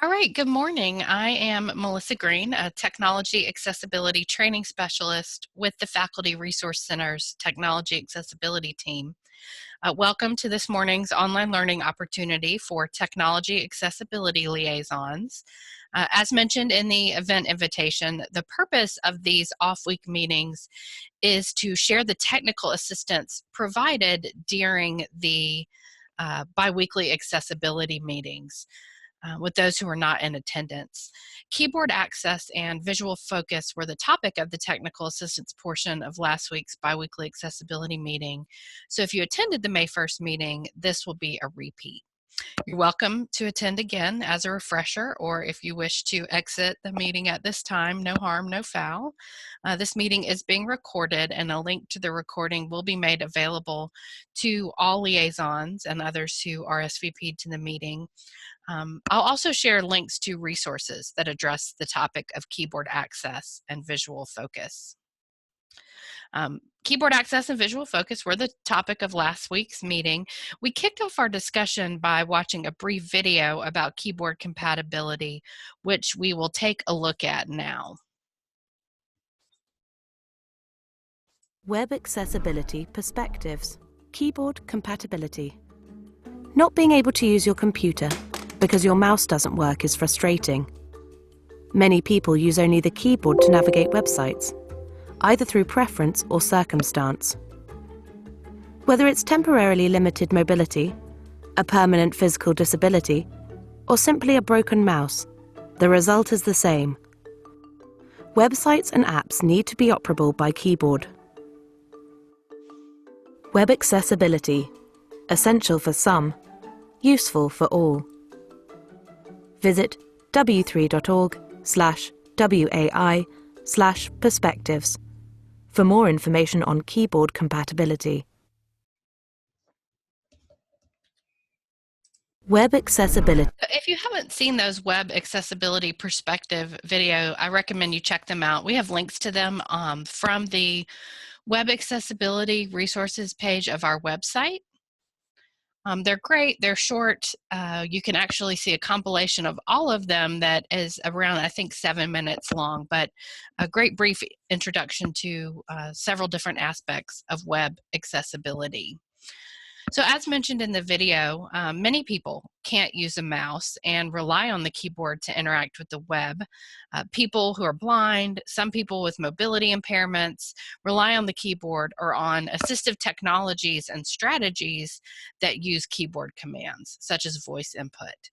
All right, good morning. I am Melissa Green, a Technology Accessibility Training Specialist with the Faculty Resource Center's Technology Accessibility team. Welcome to this morning's online learning opportunity for Technology Accessibility Liaisons. As mentioned in the event invitation, the purpose of these off-week meetings is to share the technical assistance provided during the biweekly accessibility meetings. With those who are not in attendance. Keyboard access and visual focus were the topic of the technical assistance portion of last week's biweekly accessibility meeting. So if you attended the May 1st meeting, this will be a repeat. You're welcome to attend again as a refresher, or if you wish to exit the meeting at this time, no harm, no foul. This meeting is being recorded, and a link to the recording will be made available to all liaisons and others who RSVP'd to the meeting. I'll also share links to resources that address the topic of keyboard access and visual focus. Keyboard access and visual focus were the topic of last week's meeting. We kicked off our discussion by watching a brief video about keyboard compatibility, which we will take a look at now. Web accessibility perspectives. Keyboard compatibility. Not being able to use your computer because your mouse doesn't work is frustrating. Many people use only the keyboard to navigate websites, either through preference or circumstance. Whether it's temporarily limited mobility, a permanent physical disability, or simply a broken mouse, the result is the same. Websites and apps need to be operable by keyboard. Web accessibility. Essential for some, useful for all. Visit w3.org/WAI/perspectives for more information on keyboard compatibility. Web accessibility. If you haven't seen those web accessibility perspective video, I recommend you check them out. We have links to them from the web accessibility resources page of our website. They're great, they're short. You can actually see a compilation of all of them that is around, I think, 7 minutes long, but a great brief introduction to several different aspects of web accessibility. So as mentioned in the video, many people can't use a mouse and rely on the keyboard to interact with the web. People who are blind, some people with mobility impairments rely on the keyboard or on assistive technologies and strategies that use keyboard commands, such as voice input.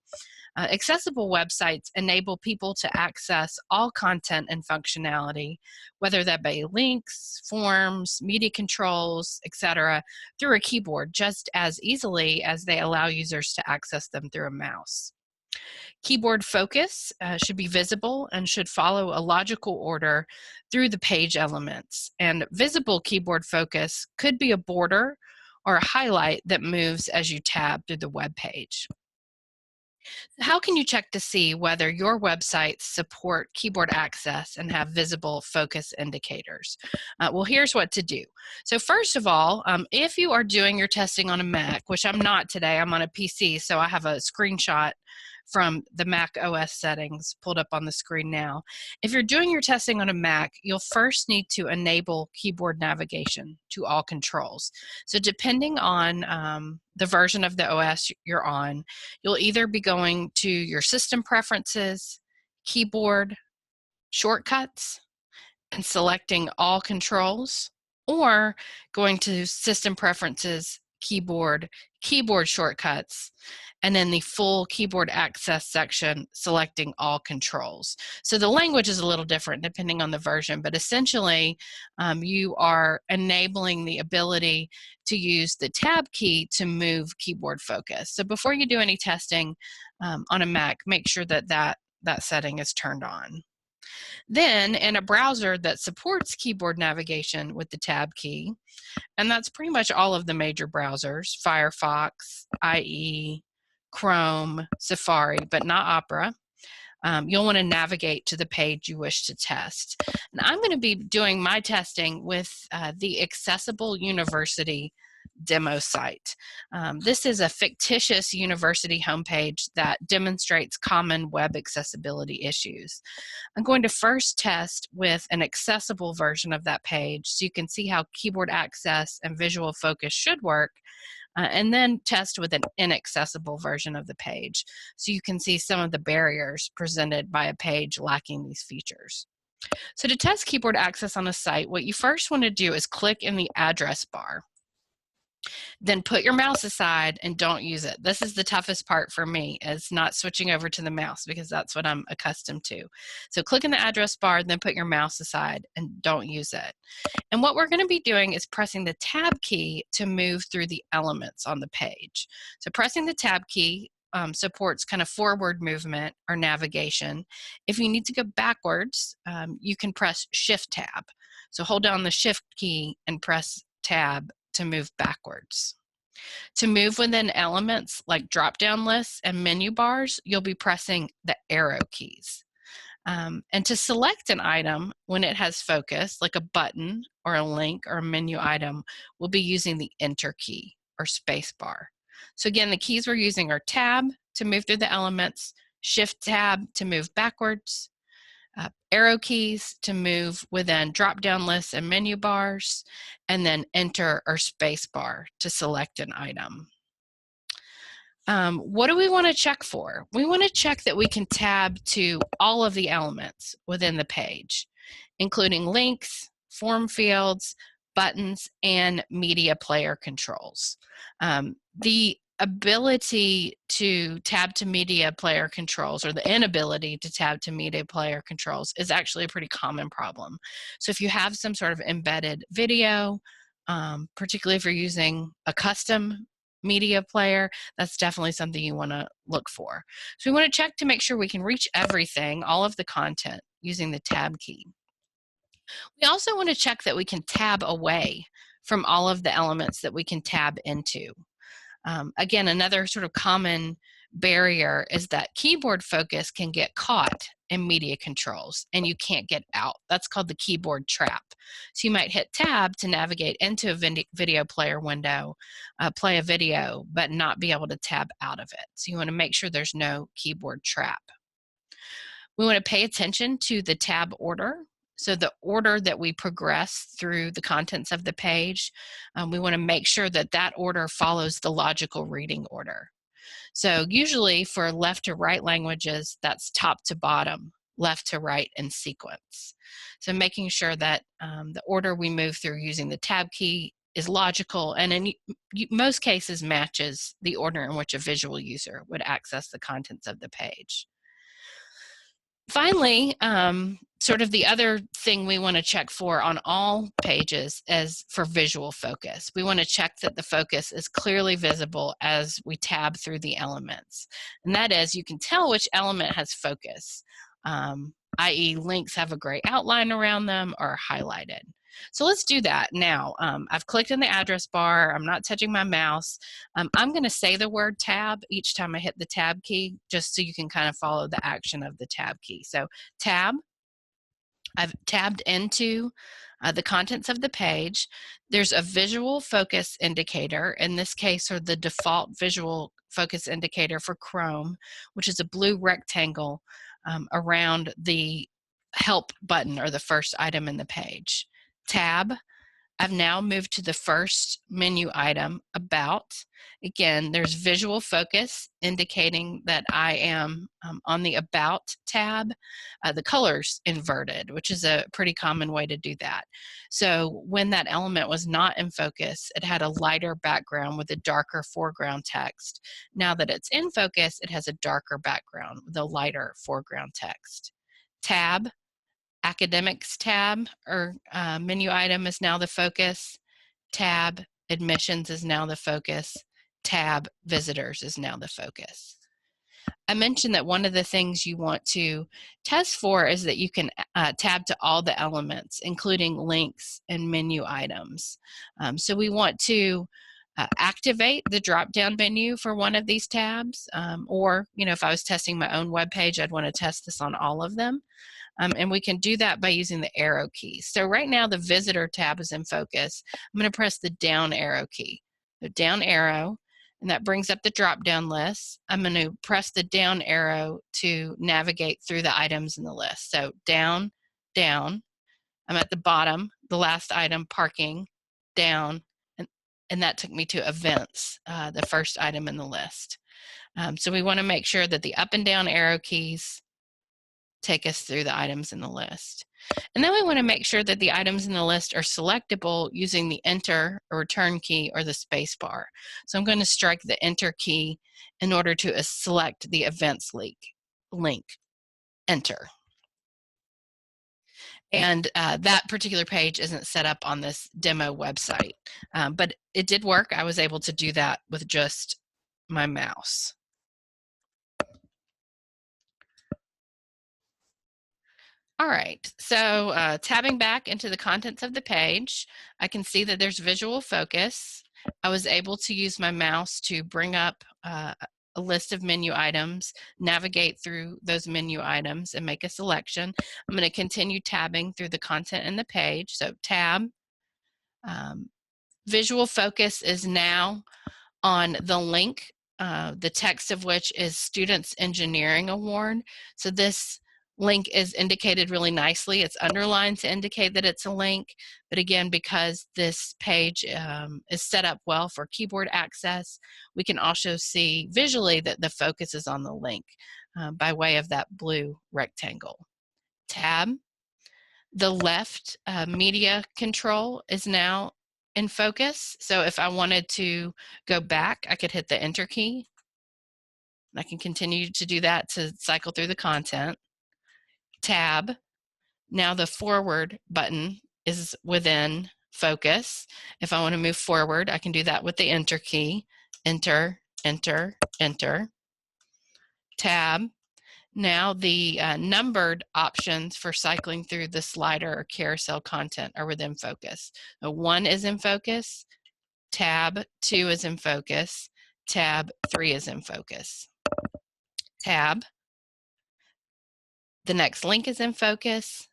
Accessible websites enable people to access all content and functionality, whether that be links, forms, media controls, etc., through a keyboard just as easily as they allow users to access them through a mouse. Keyboard focus should be visible and should follow a logical order through the page elements. And visible keyboard focus could be a border or a highlight that moves as you tab through the web page. How can you check to see whether your websites support keyboard access and have visible focus indicators? Well, here's what to do. So first of all, if you are doing your testing on a Mac, which I'm not today, I'm on a PC, so I have a screenshot from the Mac OS settings pulled up on the screen now. If you're doing your testing on a Mac, you'll first need to enable keyboard navigation to all controls. So depending on the version of the OS you're on, you'll either be going to your system preferences, keyboard, shortcuts, and selecting all controls, or going to system preferences, keyboard shortcuts, and then the full keyboard access section selecting all controls. So the language is a little different depending on the version, but essentially you are enabling the ability to use the tab key to move keyboard focus. So before you do any testing on a Mac, make sure that that setting is turned on. Then in a browser that supports keyboard navigation with the tab key, and that's pretty much all of the major browsers, Firefox, IE, Chrome, Safari, but not Opera. You'll want to navigate to the page you wish to test. And I'm going to be doing my testing with the Accessible University demo site. This is a fictitious university homepage that demonstrates common web accessibility issues. I'm going to first test with an accessible version of that page so you can see how keyboard access and visual focus should work, and then test with an inaccessible version of the page so you can see some of the barriers presented by a page lacking these features. So to test keyboard access on a site, what you first want to do is click in the address bar. Then put your mouse aside and don't use it. This is the toughest part for me, is not switching over to the mouse because that's what I'm accustomed to. So click in the address bar, then put your mouse aside and don't use it. And what we're going to be doing is pressing the tab key to move through the elements on the page. So pressing the tab key supports kind of forward movement or navigation. If you need to go backwards, you can press Shift Tab. So hold down the Shift key and press Tab to move backwards. To move within elements like drop-down lists and menu bars, you'll be pressing the arrow keys. And to select an item when it has focus, like a button or a link or a menu item, we'll be using the Enter key or space bar. So again, the keys we're using are Tab to move through the elements, Shift Tab to move backwards, arrow keys to move within drop-down lists and menu bars, and then Enter or space bar to select an item. What do we want to check for? We want to check that we can tab to all of the elements within the page, including links, form fields, buttons, and media player controls. The ability to tab to media player controls, or the inability to tab to media player controls, is actually a pretty common problem. So if you have some sort of embedded video, particularly if you're using a custom media player, that's definitely something you want to look for. So we want to check to make sure we can reach everything, all of the content, using the tab key. We also want to check that we can tab away from all of the elements that we can tab into. Again, another sort of common barrier is that keyboard focus can get caught in media controls and you can't get out. That's called the keyboard trap. So you might hit tab to navigate into a video player window, play a video, but not be able to tab out of it. So you want to make sure there's no keyboard trap. We want to pay attention to the tab order. So the order that we progress through the contents of the page, we want to make sure that that order follows the logical reading order. So usually for left to right languages, that's top to bottom, left to right in sequence. So making sure that the order we move through using the tab key is logical and in most cases matches the order in which a visual user would access the contents of the page. Finally, sort of the other thing we want to check for on all pages is for visual focus. We want to check that the focus is clearly visible as we tab through the elements. And that is, you can tell which element has focus, i.e. links have a gray outline around them or are highlighted. So let's do that now. I've clicked in the address bar. I'm not touching my mouse. I'm going to say the word tab each time I hit the tab key, just so you can kind of follow the action of the tab key. So tab, I've tabbed into the contents of the page. There's a visual focus indicator, in this case, or the default visual focus indicator for Chrome, which is a blue rectangle around the help button or the first item in the page. Tab, I've now moved to the first menu item, About. Again, there's visual focus indicating that I am on the About tab. The color's inverted, which is a pretty common way to do that. So when that element was not in focus, it had a lighter background with a darker foreground text. Now that it's in focus, it has a darker background with a lighter foreground text. Tab, Academics tab or menu item is now the focus. Tab Admissions is now the focus. Tab Visitors is now the focus. I mentioned that one of the things you want to test for is that you can tab to all the elements, including links and menu items. So we want to activate the drop-down menu for one of these tabs, or if I was testing my own web page, I'd want to test this on all of them. And we can do that by using the arrow key. So right now the visitor tab is in focus. I'm going to press the down arrow key. So down arrow, and that brings up the drop-down list. I'm going to press the down arrow to navigate through the items in the list. So down, down. I'm at the bottom, the last item, parking, down, and that took me to events, the first item in the list. So we want to make sure that the up and down arrow keys take us through the items in the list. And then we want to make sure that the items in the list are selectable using the enter or return key or the space bar. So I'm going to strike the enter key in order to select the events link, enter. And that particular page isn't set up on this demo website, but it did work. I was able to do that with just my mouse. All right, so tabbing back into the contents of the page, I can see that there's visual focus. I was able to use my mouse to bring up a list of menu items, navigate through those menu items, and make a selection. I'm going to continue tabbing through the content in the page. So tab, visual focus is now on the link, the text of which is Students Engineering Award. So this link is indicated really nicely. It's underlined to indicate that it's a link, but again, because this page is set up well for keyboard access, we can also see visually that the focus is on the link by way of that blue rectangle. Tab, the left media control is now in focus. So if I wanted to go back, I could hit the enter key. I can continue to do that to cycle through the content. Tab, now the forward button is within focus. If I want to move forward, I can do that with the enter key. Enter, enter, enter. Tab, now the numbered options for cycling through the slider or carousel content are within focus. So 1 is in focus, tab 2 is in focus, tab 3 is in focus. Tab, the next link is in focus,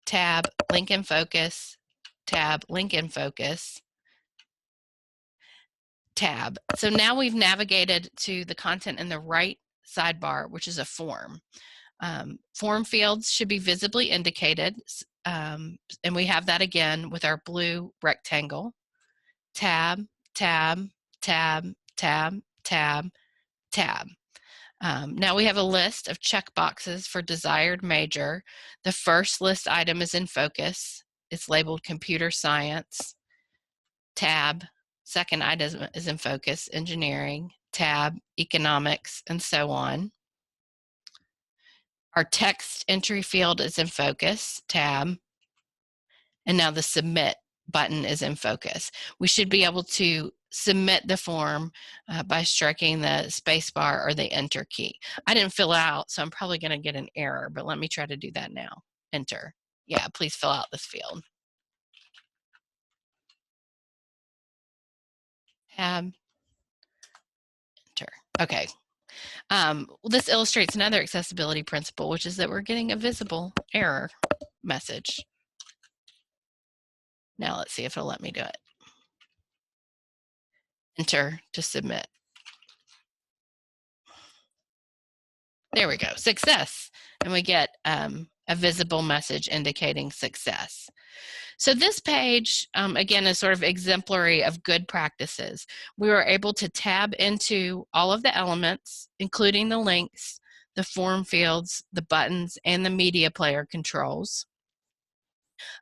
tab, link in focus, tab, link in focus, tab. So now we've navigated to the content in the right sidebar, which is a form. Form fields should be visibly indicated, and we have that again with our blue rectangle. Tab, tab, tab, tab, tab, tab. Now we have a list of checkboxes for desired major. The first list item is in focus. It's labeled computer science. Tab, second item is in focus, engineering. Tab, economics, and so on. Our text entry field is in focus, tab, and now the submit button is in focus. We should be able to submit the form by striking the spacebar or the enter key. I didn't fill out, so I'm probably going to get an error, but let me try to do that now. Enter. Yeah, please fill out this field. Tab, enter. Okay. Well, this illustrates another accessibility principle, which is that we're getting a visible error message. Now let's see if it'll let me do it. Enter to submit. There we go, success. And we get a visible message indicating success. So this page, again, is sort of exemplary of good practices. We were able to tab into all of the elements, including the links, the form fields, the buttons, and the media player controls.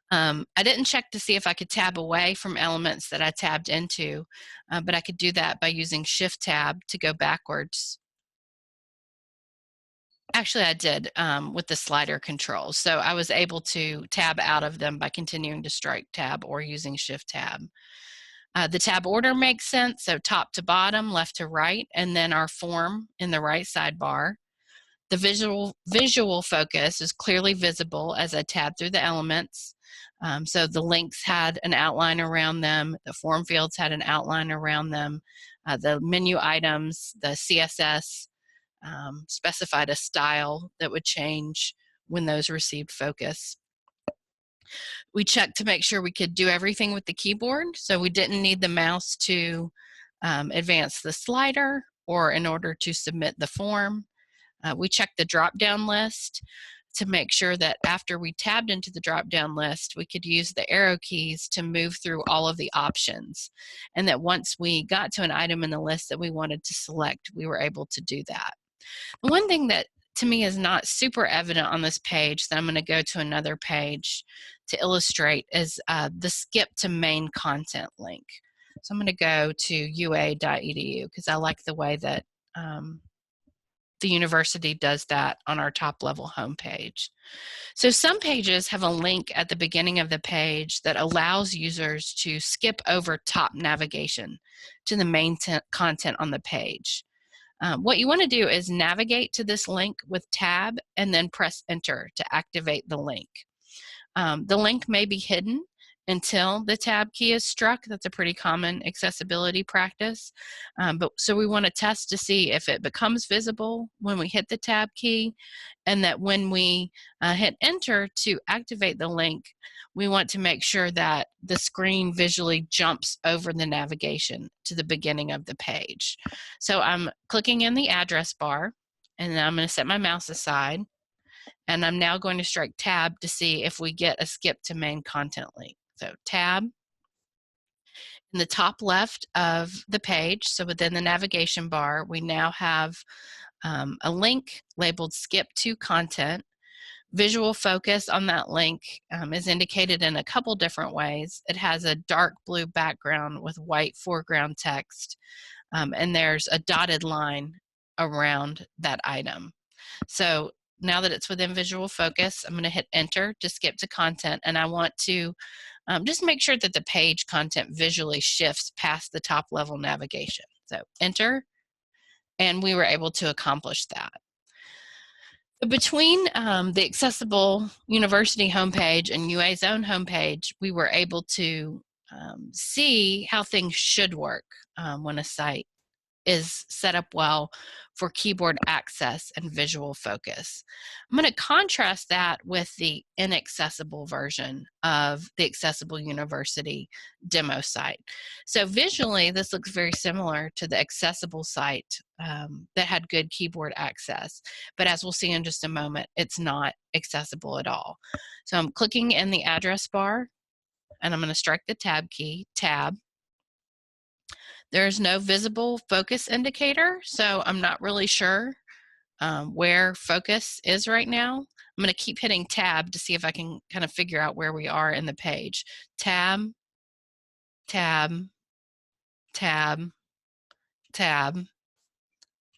I didn't check to see if I could tab away from elements that I tabbed into, but I could do that by using Shift Tab to go backwards. Actually, I did with the slider controls. So I was able to tab out of them by continuing to strike tab or using Shift Tab. The tab order makes sense, so top to bottom, left to right, and then our form in the right sidebar. The visual focus is clearly visible as I tab through the elements. So the links had an outline around them, the form fields had an outline around them, the menu items, the CSS specified a style that would change when those received focus. We checked to make sure we could do everything with the keyboard, so we didn't need the mouse to advance the slider or in order to submit the form. We check the drop-down list to make sure that after we tabbed into the drop-down list, we could use the arrow keys to move through all of the options. And that once we got to an item in the list that we wanted to select, we were able to do that. One thing that to me is not super evident on this page that I'm going to go to another page to illustrate is the skip to main content link. So I'm going to go to ua.edu because I like the way that the university does that on our top level homepage. So some pages have a link at the beginning of the page that allows users to skip over top navigation to the main content on the page. What you want to do is navigate to this link with tab and then press enter to activate the link. The link may be hidden until the tab key is struck. That's a pretty common accessibility practice. So we want to test to see if it becomes visible when we hit the tab key, and that when we hit enter to activate the link, we want to make sure that the screen visually jumps over the navigation to the beginning of the page. So I'm clicking in the address bar, and then I'm going to set my mouse aside. And I'm now going to strike tab to see if we get a skip to main content link. So tab. In the top left of the page, so within the navigation bar, we now have a link labeled skip to content. Visual focus on that link is indicated in a couple different ways. It has a dark blue background with white foreground text, and there's a dotted line around that item. So now that it's within visual focus, I'm going to hit enter to skip to content, and I want to just make sure that the page content visually shifts past the top level navigation. So enter, and we were able to accomplish that. Between the Accessible University homepage and UA's own homepage, we were able to see how things should work when a site is set up well for keyboard access and visual focus. I'm going to contrast that with the inaccessible version of the Accessible University demo site. So visually, this looks very similar to the accessible site that had good keyboard access. But as we'll see in just a moment, it's not accessible at all. So I'm clicking in the address bar, and I'm going to strike the tab key, tab. There's no visible focus indicator, so I'm not really sure where focus is right now. I'm going to keep hitting tab to see if I can kind of figure out where we are in the page. Tab, tab, tab, tab,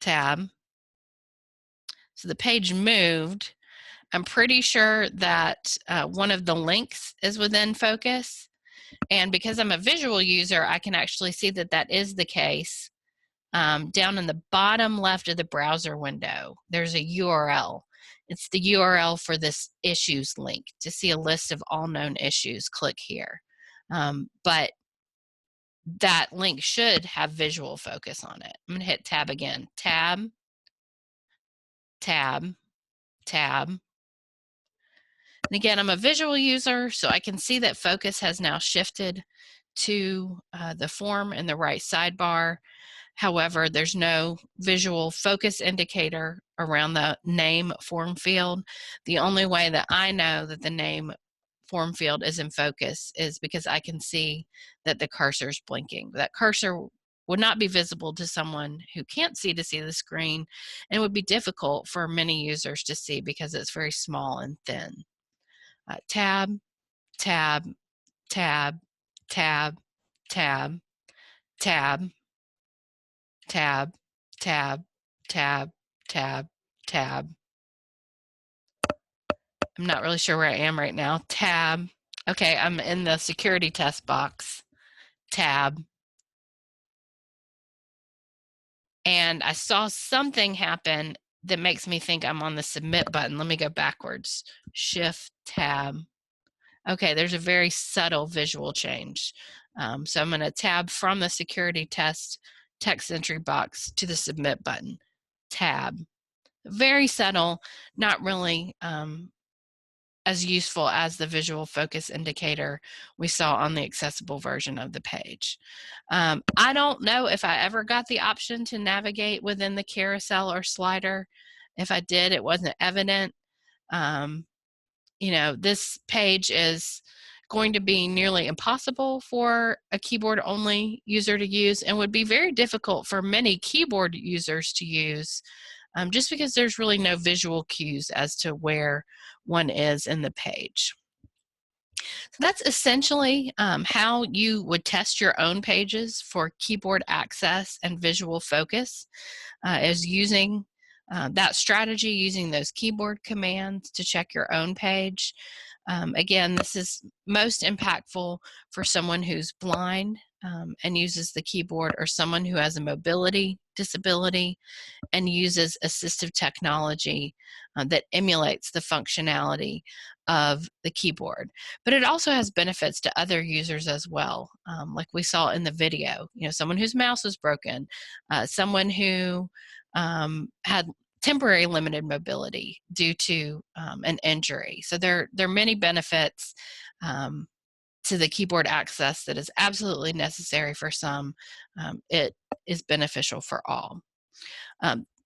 tab. So the page moved. I'm pretty sure that one of the links is within focus. And because I'm a visual user, I can actually see that that is the case. Down in the bottom left of the browser window, there's a URL. It's the URL for this issues link. To see a list of all known issues, click here. But that link should have visual focus on it. I'm going to hit tab again. Tab, tab, tab. And again, I'm a visual user, so I can see that focus has now shifted to the form in the right sidebar. However, there's no visual focus indicator around the name form field. The only way that I know that the name form field is in focus is because I can see that the cursor is blinking. That cursor would not be visible to someone who can't see to see the screen, and would be difficult for many users to see because it's very small and thin. Tab, tab, tab, tab, tab, tab, tab, tab, tab, tab, tab. I'm not really sure where I am right now. Tab. Okay, I'm in the security test box. Tab. And I saw something happen that makes me think I'm on the submit button. Let me go backwards. Shift, tab. Okay, there's a very subtle visual change. So I'm going to tab from the security test text entry box to the submit button. Tab. Very subtle, not really as useful as the visual focus indicator we saw on the accessible version of the page. I don't know if I ever got the option to navigate within the carousel or slider. If I did, it wasn't evident. You know, this page is going to be nearly impossible for a keyboard-only user to use and would be very difficult for many keyboard users to use, just because there's really no visual cues as to where one is in the page. So that's essentially how you would test your own pages for keyboard access and visual focus, is using that strategy, using those keyboard commands to check your own page. Again, this is most impactful for someone who's blind and uses the keyboard, or someone who has a mobility disability and uses assistive technology that emulates the functionality of the keyboard. But it also has benefits to other users as well, like we saw in the video. You know, someone whose mouse was broken, someone who had temporary limited mobility due to an injury. So there are many benefits to the keyboard access that is absolutely necessary for some. It is beneficial for all.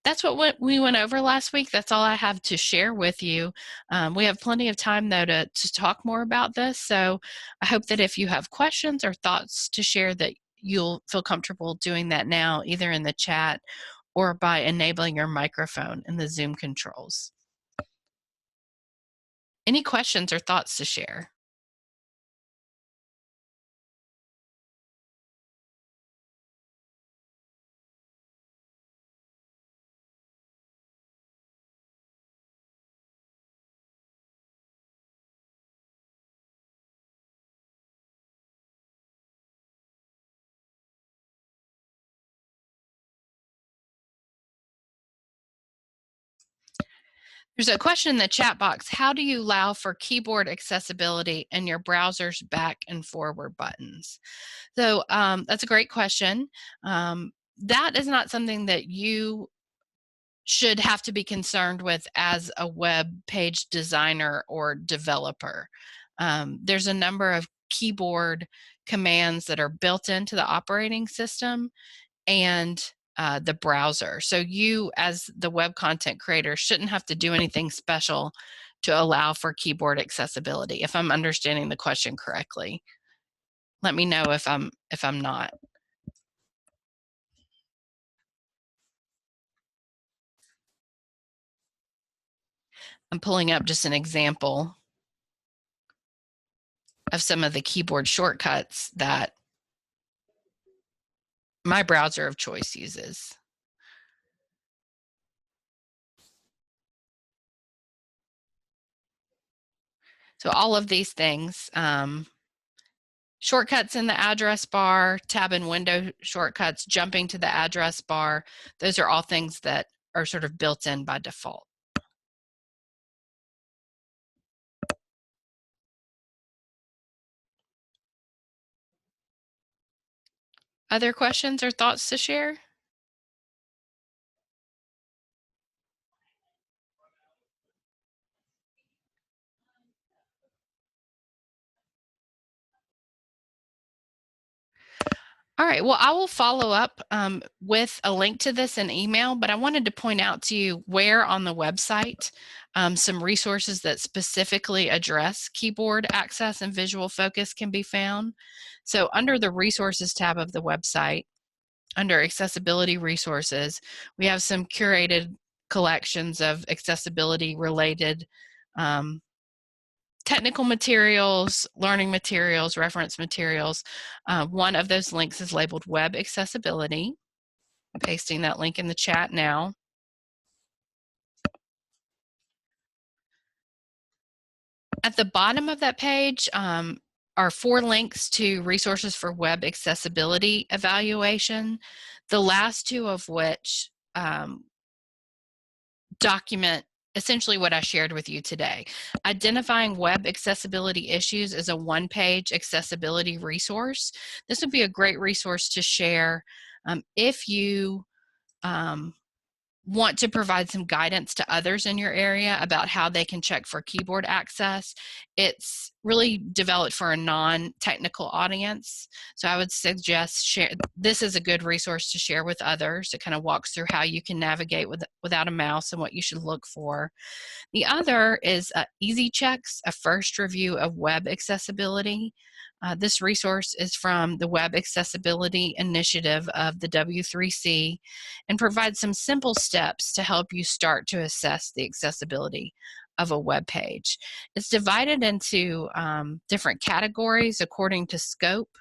That's what we went over last week. That's all I have to share with you. We have plenty of time, though, to talk more about this. So I hope that if you have questions or thoughts to share, that you'll feel comfortable doing that now, either in the chat or by enabling your microphone in the Zoom controls. Any questions or thoughts to share? There's a question in the chat box. How do you allow for keyboard accessibility in your browser's back and forward buttons? So that's a great question. That is not something that you should have to be concerned with as a web page designer or developer. There's a number of keyboard commands that are built into the operating system and the browser. So you, as the web content creator, shouldn't have to do anything special to allow for keyboard accessibility, if I'm understanding the question correctly. Let me know if I'm not. I'm pulling up just an example of some of the keyboard shortcuts that my browser of choice uses. So all of these things, shortcuts in the address bar, tab and window shortcuts, jumping to the address bar, those are all things that are sort of built in by default. Other questions or thoughts to share? All right, well, I will follow up with a link to this in email, but I wanted to point out to you where on the website some resources that specifically address keyboard access and visual focus can be found. So under the resources tab of the website, under accessibility resources, we have some curated collections of accessibility related technical materials, learning materials, reference materials. One of those links is labeled Web Accessibility. I'm pasting that link in the chat now. At the bottom of that page are 4 links to resources for web accessibility evaluation, the last 2 of which document essentially what I shared with you today. Identifying web accessibility issues is a 1-page accessibility resource. This would be a great resource to share if you want to provide some guidance to others in your area about how they can check for keyboard access. It's really developed for a non-technical audience. So I would suggest this is a good resource to share with others. It kind of walks through how you can navigate without a mouse and what you should look for. The other is Easy Checks, a first review of web accessibility. This resource is from the Web Accessibility Initiative of the W3C and provides some simple steps to help you start to assess the accessibility of a web page. It's divided into different categories according to scope,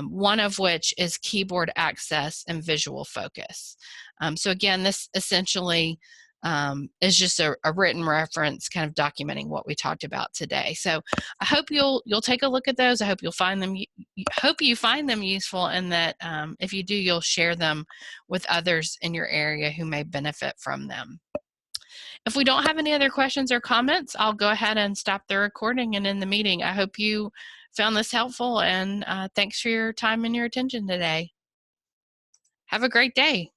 one of which is keyboard access and visual focus. So again, this essentially is just a written reference kind of documenting what we talked about today. So I hope you'll take a look at those. I hope you'll find them, hope you find them useful, and that if you do, you'll share them with others in your area who may benefit from them. If we don't have any other questions or comments, I'll go ahead and stop the recording and end the meeting. I hope you found this helpful, and thanks for your time and your attention today. Have a great day.